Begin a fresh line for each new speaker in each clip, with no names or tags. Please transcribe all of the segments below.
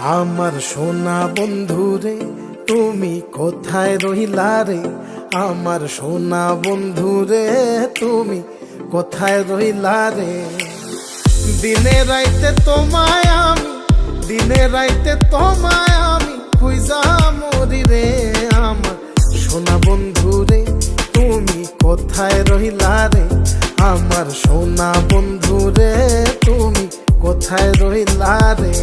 আমার সোনা বন্ধু রে তুমি কোথায় রইলা রে? আমার সোনা বন্ধু রে তুমি কোথায় রইলা রে? দিনে রাইতে তোমায় আমি, দিনে রাইতে তোমায় আমি খুঁজা মরি রে। আমার সোনা বন্ধু রে তুমি কোথায় রইলা রে? আমার সোনা বন্ধু রে তুমি কোথায় রইলা রে?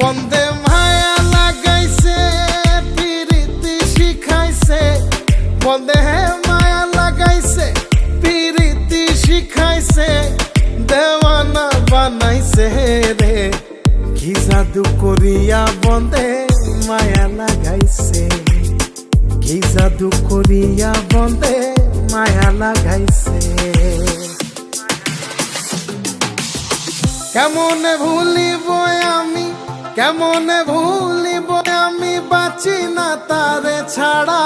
বন্দে মায়া লাগাইছে পিরিতি শিখাইছে, বন্দে মায়া লাগাইছে পিরিতি শিখাইছে, দেওয়ানা বানাইছে রে। কি জাদু করিয়া বন্দে মায়া লাগাইছে, কি জাদু করিয়া বন্দে মায়া লাগাইছে। কেমনে ভুলিব আমি, কেমনে ভুলিব আমি, বাঁচি না তারে ছাড়া।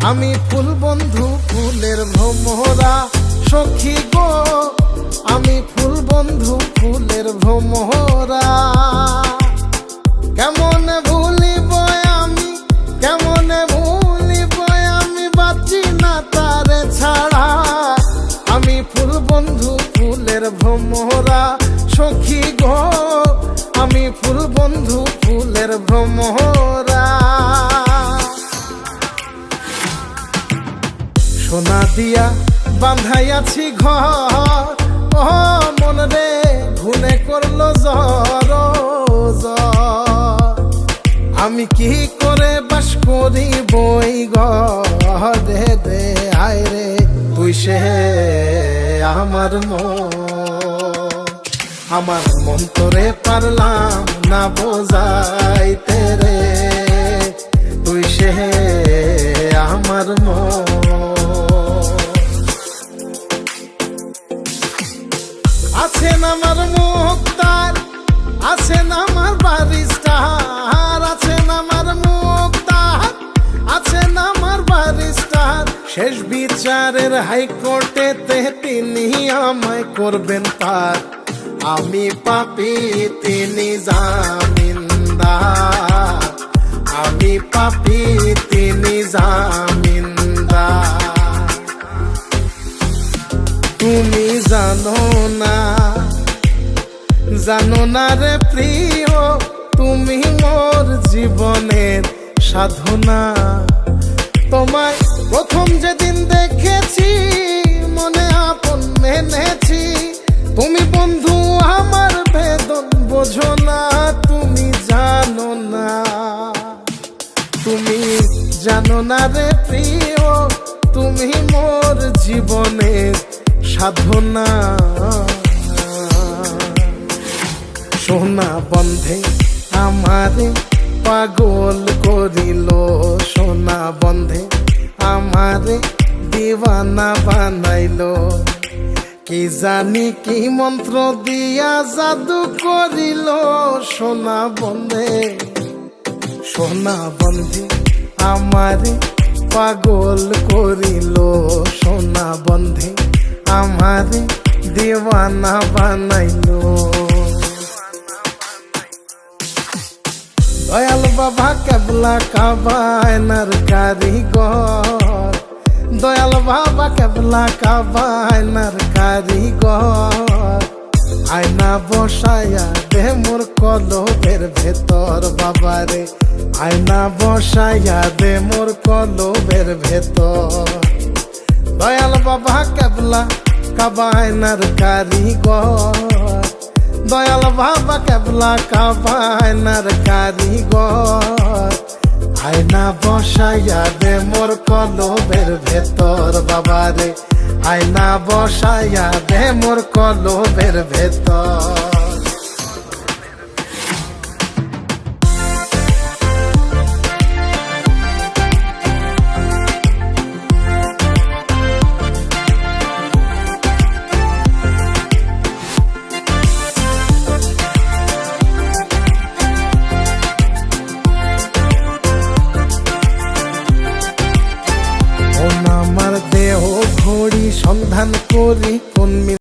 আমি ফুল বন্ধু ফুলের ভ্রমরা সখী গো, আমি ফুল বন্ধু ফুলের ভ্রমরা। কেমনে ভুলিব আমি, কেমনে ভুলিব আমি, বাঁচি না তারে ছাড়া। আমি ফুল বন্ধু ফুলের ভ্রমরা সখী গো, আমি ফুল বন্ধু ফুলের ভ্রমরা। সোনা দিয়া বাঁধাইয়াছি ঘর, ও মন রে ঘুনে করলো জ্বর জ্বর। আমি কি করে বাস করি বই ঘরে রে? আয় রে তুই সে আমার মন, আমার মন তোরে পারলাম না বোঝাইতে রে। তুই সে আমার মন। আছেন আমার মুক্তার, আছেন আমার বারিস্টার, আছেন আমার মুক্তার, আছেন আমার বারিস্টার। শেষ বিচারের হাইকোর্টেতে তিনি আমায় করবেন পার। আমি পাপী তিনি জামিনদার, আমি পাপী তিনি জামিনদার। তুমি জানো না, জানো না রে প্রিয়, তুমি মোর জীবনের সাধনা। তোমায় প্রথম যেদিন দেখেছি মনে আপন মেনেছি। তুমি বন্ধু আমার বেদন বোঝো না, তুমি জানো না, তুমি জানো না রে প্রিয়, তুমি মোর জীবনের সাধনা। সোনা বন্ধে আমারে পাগল করিল, সোনা বন্ধে আমারে দিওয়ানা বানাইল। কি জানি কি মন্ত্র দিয়া জাদু করিল সোনা বন্ধে, সোনা বন্ধে আমারে পাগল করিল। সোনা বন্ধে আমারে দিওয়ানা বানাইল। দয়াল বাবা কেবলা কাবায়নার কারিগর, দয়াল বাবা কেবলা কাবায়নার কারিগর। আয়না বসায়া দে মোর কলবের ভেতর বাবারে, আয়না বসায়া দে মোর কলবের ভেতর। দয়াল বাবা কেবলা কাবায়নার কারিগর, দয়াল বাবা কেবলা কাবায়নার কারিগর। আয়না বসাইয়া দে মোর কলবের ভেতর বাবারে, আয়না বসাইয়া দে মোর কলবের ভেতর।